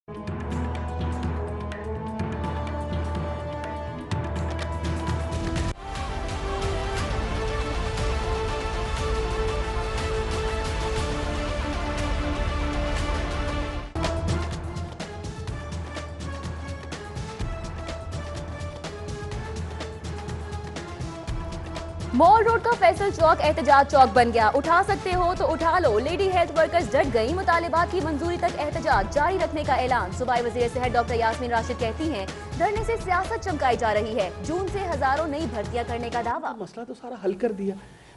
Mall road का फैसल चौक एहतजाज चौक बन गया। उठा सकते हो तो उठा लो। लेडी हेल्थ वर्कर्स डट गई। मुतालिबात की मंजूरी तक एहतजाज जारी रखने का ऐलान। सूबाई वज़ीर सेहत डॉक्टर यास्मीन राशिद कहती हैं, धरने से सियासत चमकाई जा रही है। जून से हजारों नई भर्तियां करने का दावा। मसला तो सारा हल कर दिया।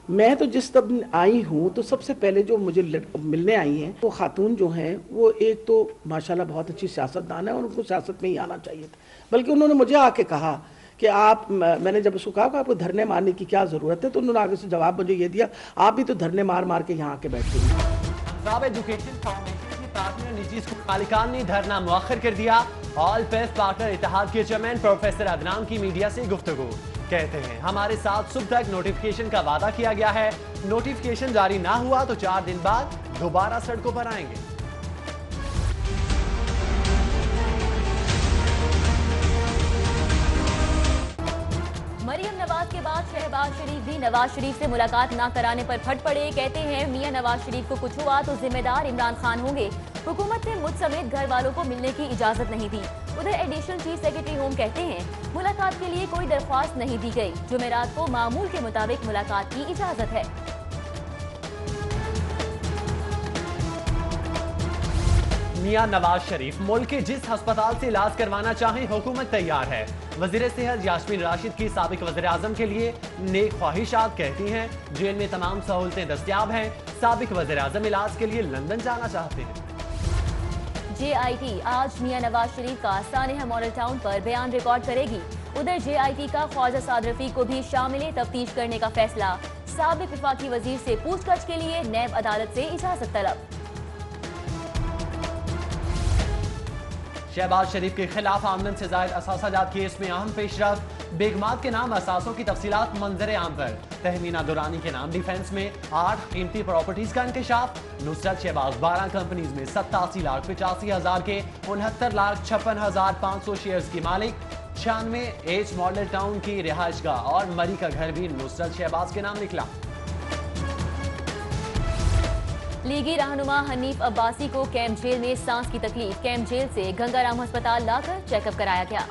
मैं तो जिस तब आई हूँ तो सबसे पहले जो मुझे मिलने आई हैं वो खातून जो हैं वो एक तो माशाल्लाह बहुत अच्छी सियासतदान है और उनको सियासत में ही आना चाहिए था। बल्कि उन्होंने मुझे आके कहा कि मैंने जब उसको कहा कि आपको धरने मारने की क्या ज़रूरत है तो उन्होंने आगे से जवाब मुझे ये दिया, आप भी तो धरने मार मार के यहाँ आके बैठे हैं। पंजाब एजुकेशन फाउंडेशन की पार्टनर निजी स्कूल मालिकान ने धरना मुअख्खर कर दिया। ऑल पेस पार्टनर इत्तेहाद के चेयरमैन प्रोफेसर अदनान की मीडिया से गुफ्तगू। कहते हैं, हमारे साथ सुबह तक नोटिफिकेशन का वादा किया गया है। नोटिफिकेशन जारी ना हुआ तो 4 दिन बाद दोबारा सड़कों पर आएंगे। मरियम नवाज के बाद शहबाज शरीफ भी नवाज शरीफ से मुलाकात ना कराने पर फट पड़े। कहते हैं, मियां नवाज शरीफ को कुछ हुआ तो जिम्मेदार इमरान खान होंगे। हुकूमत ने मुझ समेत घर वालों को मिलने की इजाजत नहीं दी। उधर एडिशनल चीफ सेक्रेटरी होम कहते हैं, मुलाकात के लिए कोई दरख्वास्त नहीं दी गई। जुमेरात को मामूल के मुताबिक मुलाकात की इजाजत है। मियां नवाज शरीफ मुल्क के जिस अस्पताल से इलाज करवाना चाहें हुकूमत तैयार है। वजीर सेहत यास्मीन राशिद की साबिक वज़ीर आज़म के लिए नेक ख्वाहिशात। कहती हैं, जेल में तमाम सहूलतें दस्तियाब हैं। साबिक वज़ीर आज़म इलाज के लिए लंदन जाना चाहते हैं। JIT आज मियां नवाज शरीफ का सानेहा मॉडल टाउन पर बयान रिकॉर्ड करेगी। उधर JIT का ख्वाजा साद रफीक को भी शामिल तफ्तीश करने का फैसला। साबिक वफाकी वजीर से पूछताछ के लिए नैब अदालत से इजाजत तलब। शहबाज शरीफ के खिलाफ आमदन से जायद असासाजात केस में अहम पेशरफ। बेगमात के नाम असासों की तफसीलात मंजर आम पर। तहमीना दुरानी के नाम डिफेंस में 8 कीमती प्रॉपर्टीज का इंकशाफ। नुसरत शहबाज 12 कंपनीज में 87,85,000 के 69,56,500 शेयर्स की मालिक। 96 मॉडल टाउन की रिहायशगाह और मरी का घर भी नुसरत शहबाज के नाम निकला। लीगी रहनुमा हनीफ अब्बासी को कैंप जेल में सांस की तकलीफ। कैंप जेल से गंगाराम अस्पताल लाकर चेकअप कराया गया।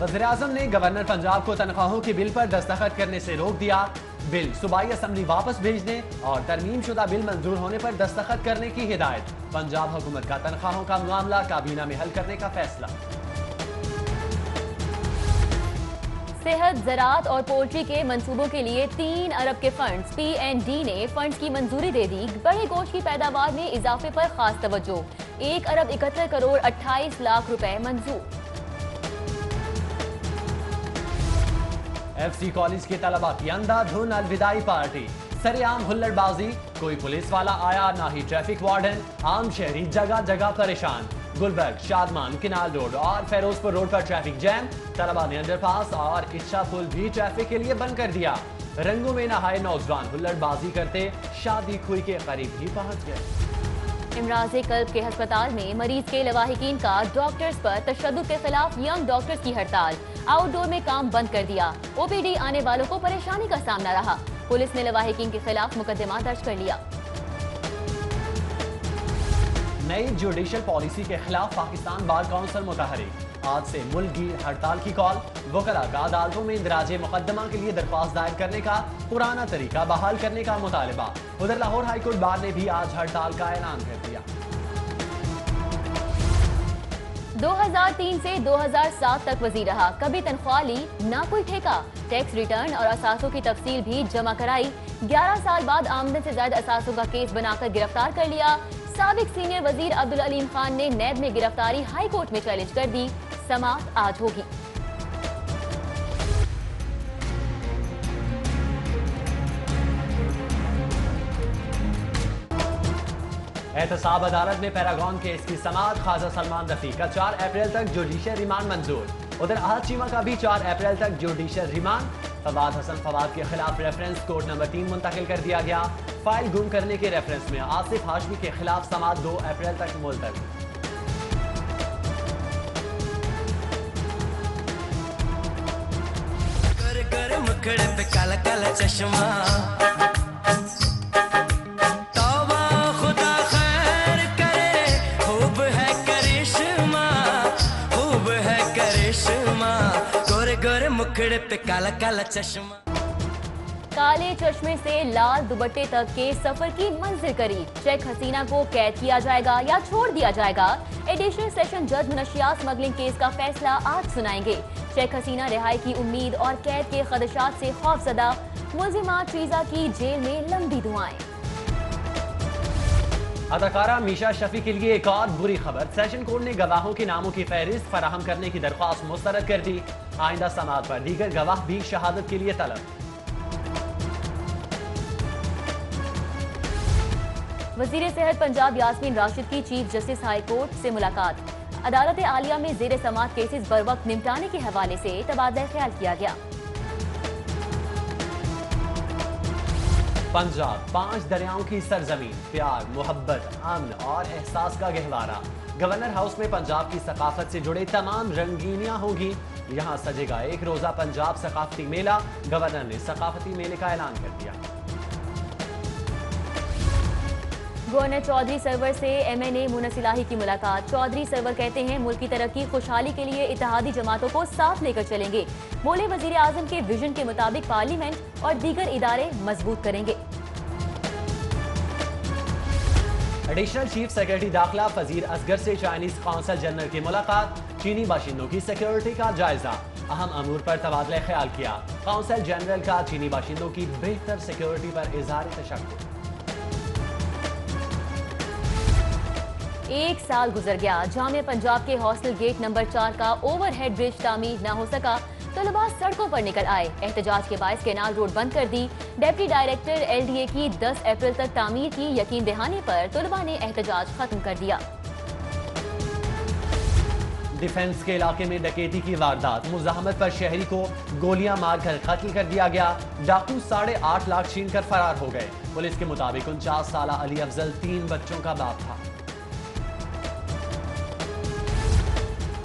वज़ीर आज़म ने गवर्नर पंजाब को तनख्वाहों के बिल पर दस्तखत करने से रोक दिया। बिल सूबाई असम्बली वापस भेजने और तरमीम शुदा बिल मंजूर होने पर दस्तखत करने की हिदायत। पंजाब हुकूमत का तनख्वाहों का मामला काबीना में हल करने का फैसला। सेहत, ज़राअत और पोल्ट्री के मंसूबों के लिए 3 अरब के फंड्स। PND ने फंड्स की मंजूरी दे दी। बड़े गोश्त की पैदावार में इजाफे पर खास तवज्जो। 1 अरब 71 करोड़ 28 लाख रुपए मंजूर। FC कॉलेज के तलबा की अंधाधुन अलविदाई पार्टी। सरेआम हुल्लड़बाजी, कोई पुलिस वाला आया ना ही ट्रैफिक वार्डन। आम शहरी जगह जगह परेशान। गुलबर्ग, शादमान, किनाल रोड और फेरोजपुर रोड पर ट्रैफिक जैम। तलबा ने अंडरपास और इच्छा पुल भी ट्रैफिक के लिए बंद कर दिया। रंगों में नहाए नौजवान हुल्लड़बाजी करते शादी खुई के करीब ही पहुंच गए। इमराज़े कल्ब के अस्पताल में मरीज के लवाहिकीन का डॉक्टर्स पर तशद्दुद के खिलाफ यंग डॉक्टर्स की हड़ताल। आउटडोर में काम बंद कर दिया। OPD आने वालों को परेशानी का सामना रहा। पुलिस ने लवाहिकीन के खिलाफ मुकदमा दर्ज कर लिया। नई जुडिशल पॉलिसी के खिलाफ पाकिस्तान बार काउंसिल मुतहरिक। आज से मुल्क की हड़ताल की कॉल। वकला का अदालतों में इंदराज मुकदमा के लिए दरख्वास्त दायर करने का पुराना तरीका बहाल करने का मुतालबा। उधर लाहौर हाईकोर्ट बार ने भी आज हड़ताल का ऐलान कर दिया। 2003 से 2007 तक वजीर रहा। कभी तनख्वाह ली ना कोई ठेका। टैक्स रिटर्न और असासों की तफसील भी जमा कराई। 11 साल बाद आमदन से ज्यादा असासों का केस बनाकर गिरफ्तार कर लिया। साबिक सीनियर वजीर अब्दुल अलीम खान ने नैब में गिरफ्तारी हाई कोर्ट में चैलेंज कर दी। समाअत आज होगी। एहतसाब अदालत में पैरागॉन केस की समाअत। ख्वाजा सलमान रफी का 4 अप्रैल तक जुडिशियल रिमांड मंजूर। उधर आहद चीमा का भी 4 अप्रैल तक जुडिशियल रिमांड। फवाद हसन फवाद के खिलाफ रेफरेंस कोर्ट नंबर 3 मुंतकिल कर दिया गया। फाइल गुम करने के रेफरेंस में आसिफ हाशमी के खिलाफ समाअत 2 अप्रैल तक मुलतवी। कर मुखड़े पे काला काला चश्मा, तौबा खुदा खैर करे, खूब है करिश्मा, खूब है करिश्मा, गोरे गोरे मुखड़े पे काला काला चश्मा। काले चश्मे से लाल दुपट्टे तक के सफर की मंजिल करीब, शेख हसीना को कैद किया जाएगा या छोड़ दिया जाएगा। एडिशनल सेशन जज मुनशियात स्मगलिंग केस का फैसला आज सुनाएंगे। शेख हसीना रिहाई की उम्मीद और कैद के खदशात से खौफजदा, मुल्जिमात शीजा की जेल में लंबी दुआएं। अदाकारा मीशा शफी के लिए एक और बुरी खबर, सेशन कोर्ट ने गवाहों के नामों की फहरिस्त फराहम करने की दरख्वास्त मुस्तरद कर दी। आइंदा समाअत पर दीगर गवाह भी शहादत के लिए तलब। वजीर सेहत पंजाब यास्मीन राशिद की चीफ जस्टिस हाई कोर्ट से मुलाकात। अदालत आलिया में जेर समाअत केसेस बर वक्त निपटाने के हवाले से तबादला ख्याल किया गया। पंजाब 5 दरियाओं की सरजमीन, प्यार, मोहब्बत, अमन और एहसास का गहवारा। गवर्नर हाउस में पंजाब की सकाफत से जुड़े तमाम रंगीनियां होगी। यहाँ सजेगा एक रोजा पंजाब सकाफती मेला। गवर्नर ने सकाफती मेले का ऐलान कर दिया। गवर्नर चौधरी सरवर से MNA मुनस इलाही की मुलाकात। चौधरी सरवर कहते हैं मुल्क की तरक्की खुशहाली के लिए इत्तेहादी जमातों को साथ लेकर चलेंगे। बोले वजीर आजम के विजन के मुताबिक पार्लियामेंट और दीगर इदारे मजबूत करेंगे। एडिशनल चीफ सेक्रेटरी दाखिला फजीर असगर से चाइनीज कौंसल जनरल की मुलाकात। चीनी बाशिंदों की सिक्योरिटी का जायजा, अहम अमूर पर तबादला ख्याल किया। कौंसल जनरल का चीनी बाशिंदों की बेहतर सिक्योरिटी पर इजहार तशक्कुर। 1 साल गुजर गया, जामिया पंजाब के हॉस्टल गेट नंबर 4 का ओवरहेड ब्रिज तामीर न हो सका। तलबा सड़कों पर निकल आए, एहतजाज के बायस केनाल रोड बंद कर दी। डिप्टी डायरेक्टर LDA की 10 अप्रैल तक तामीर की यकीन दहानी पर तलबा ने एहतजाज खत्म कर दिया। डिफेंस के इलाके में डकैती की वारदात, मुजाहमत पर शहरी को गोलियां मारकर कत्ल कर दिया गया। डाकू 8.5 लाख छीन कर फरार हो गए। पुलिस के मुताबिक 49 साल अली अफजल 3 बच्चों का बाप था।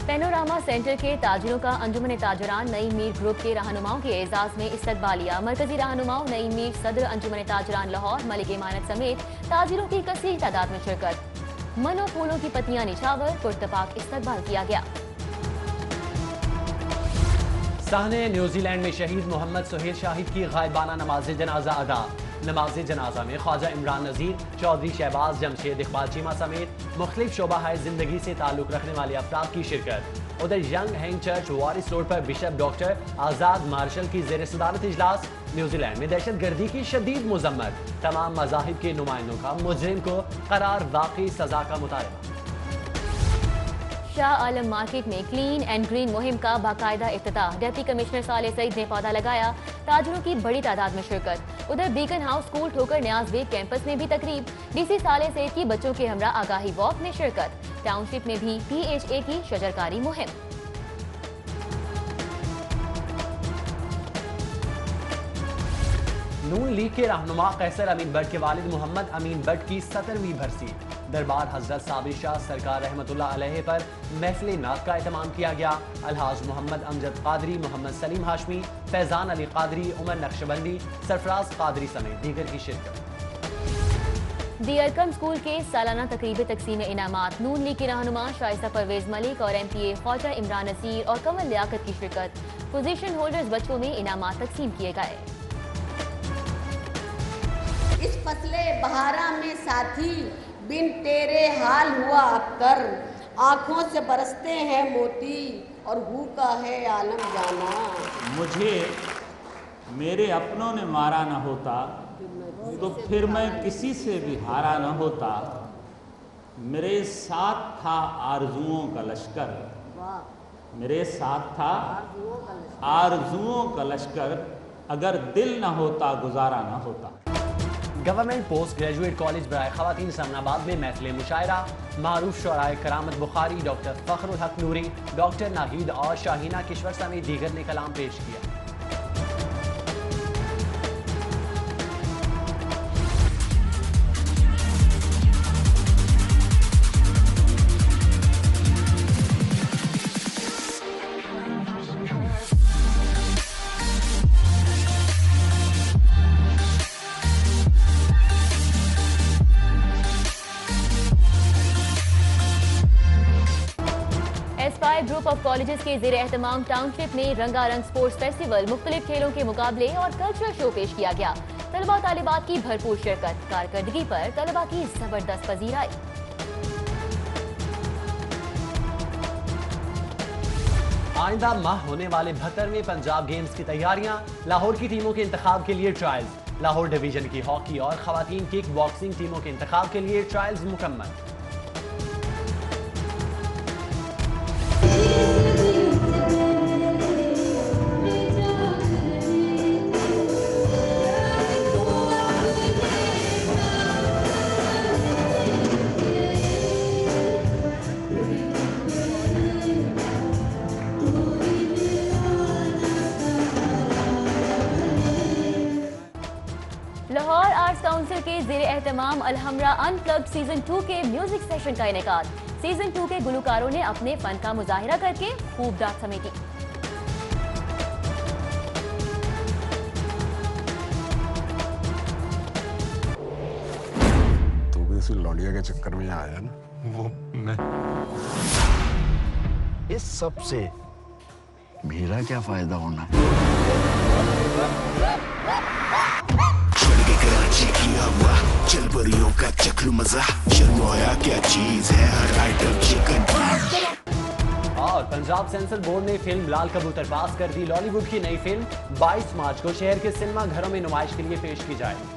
पैनोरामा सेंटर के ताजिरों का अंजुमन ताजरान नई मीर ग्रुप के रहनुमाओं के एजाज में इस्तकबालिया। मरकजी रहनुमाओं नई मीर सदर अंजुमन ताजरान लाहौर मलिक इमानत समेत ताजिरों की कसीर तादाद में शिरकत। मनो फूलों की पत्तियां निछावर पुरतपाक इस्तकबाल किया गया। साहने न्यूजीलैंड में शहीद मोहम्मद सुहेल शाहिद की गायबाना नमाज जनाजा अदा। नमाज जनाजा में ख्वाजा इमरान नज़ीर, चौधरी शहबाज, जमशेद इकबाल चीमा समेत मुख्तलिफ शोबा है जिंदगी से ताल्लुक रखने वाले अफराद की शिरकत। उधर यंग हैंग चर्च वारिस रोड पर बिशप डॉक्टर आज़ाद मार्शल की जेर सदारत इजलास। न्यूजीलैंड में दहशत गर्दी की शदीद मुजम्मत, तमाम मज़ाहिब के नुमाइंदों का मुजरिम को करार वाकई सजा का मुतालबा। शाह आलम मार्केट में क्लीन एंड ग्रीन मुहिम का बाकायदा इफ्तिताह। डिप्टी कमिश्नर साले सईद ने पौधा लगाया। ताजिरों की बड़ी तादाद में शिरकत। उधर बीकन हाउस स्कूल ठोकर न्याज बेग कैंपस में भी तकरीब। DC साले सईद की बच्चों के हमरा आगाही वॉक में शिरकत। टाउनशिप में भी PHA की शजरकारी मुहिम। नून लीग के रहनुमा कैसर अमीन बट के वालिद मोहम्मद अमीन बट की 17वीं बरसी। दरबार हजरत साबिर शाह सरकार रहमतुल्लाह अलैह पर महफिल नात का एहतमाम किया गया। अलहाज मोहम्मद अमजद कादरी, मोहम्मद सलीम हाशमी, फैजान अली कादरी, उमर नक्शबंदी, सरफराज कादरी समेत दीगर की शिरकत। दी अरकम स्कूल के सालाना तकरीब तकसीम इनामात। नून लीग के रहनुमा शाइस्ता परवेज मलिक और MPA ख्वाजा इमरान नसीर और कमल लियाकत की शिरकत। पोजीशन होल्डर्स बच्चों में इनामात तकसीम किए गए। इस फसले बहारा में साथी बिन तेरे हाल हुआ अख्तर, आँखों से बरसते हैं मोती और हू का है आलम जाना। मुझे मेरे अपनों ने मारा न होता तो फिर मैं किसी से भी हारा न होता। मेरे साथ था आरजुओं का लश्कर, मेरे साथ था आरजुओं का लश्कर, अगर दिल न होता गुजारा न होता। गवर्नमेंट पोस्ट ग्रेजुएट कॉलेज बराए खवातीन समनाबाद में महफिल मुशायरा। मारूफ शोराए करामत बुखारी, डॉक्टर फखरुल हक नूरी, डॉक्टर नाहीद और शाहीना किश्वर समेत दीगर ने कलाम पेश किया। फाइव ग्रुप ऑफ कॉलेजेस के ज़ेरे एहतमाम टाउनशिप में रंगारंग स्पोर्ट्स फेस्टिवल, मुख्तलिफ खेलों के मुकाबले और कल्चरल शो पेश किया गया। तलबा तालिबात की भरपूर शिरकत, कारकर्दगी पर तलबा की जबरदस्त पजीराई। आइंदा माह होने वाले 72वें पंजाब गेम्स की तैयारियां, लाहौर की टीमों के इंतखाब के लिए ट्रायल्स, लाहौर डिवीजन की हॉकी और खवातीन किक बॉक्सिंग टीमों के इंतखाब के लिए ट्रायल्स मुकम्मल। लाहौर आर्ट्स काउंसिल के ज़ेरे एहतमाम अलहमरा अनप्लग्ड सीजन 2 के म्यूजिक सेशन का इनेकाद। सीजन 2 के गुलकारों ने अपने फन का मुजाहिरा करके खूब दाद समेटी। तो भी इसी लौंडिया के चक्कर में आया ना। वो मैं इस सब से मेरा क्या फायदा होना? कराची की हवा, चल परियों का चखलू मजा, शर्मोया क्या चीज है हर आइटम चिकन। और पंजाब सेंसर बोर्ड ने फिल्म लाल कबूतर पास कर दी। लॉलीवुड की नई फिल्म 22 मार्च को शहर के सिनेमा घरों में नुमाइश के लिए पेश की जाएगी।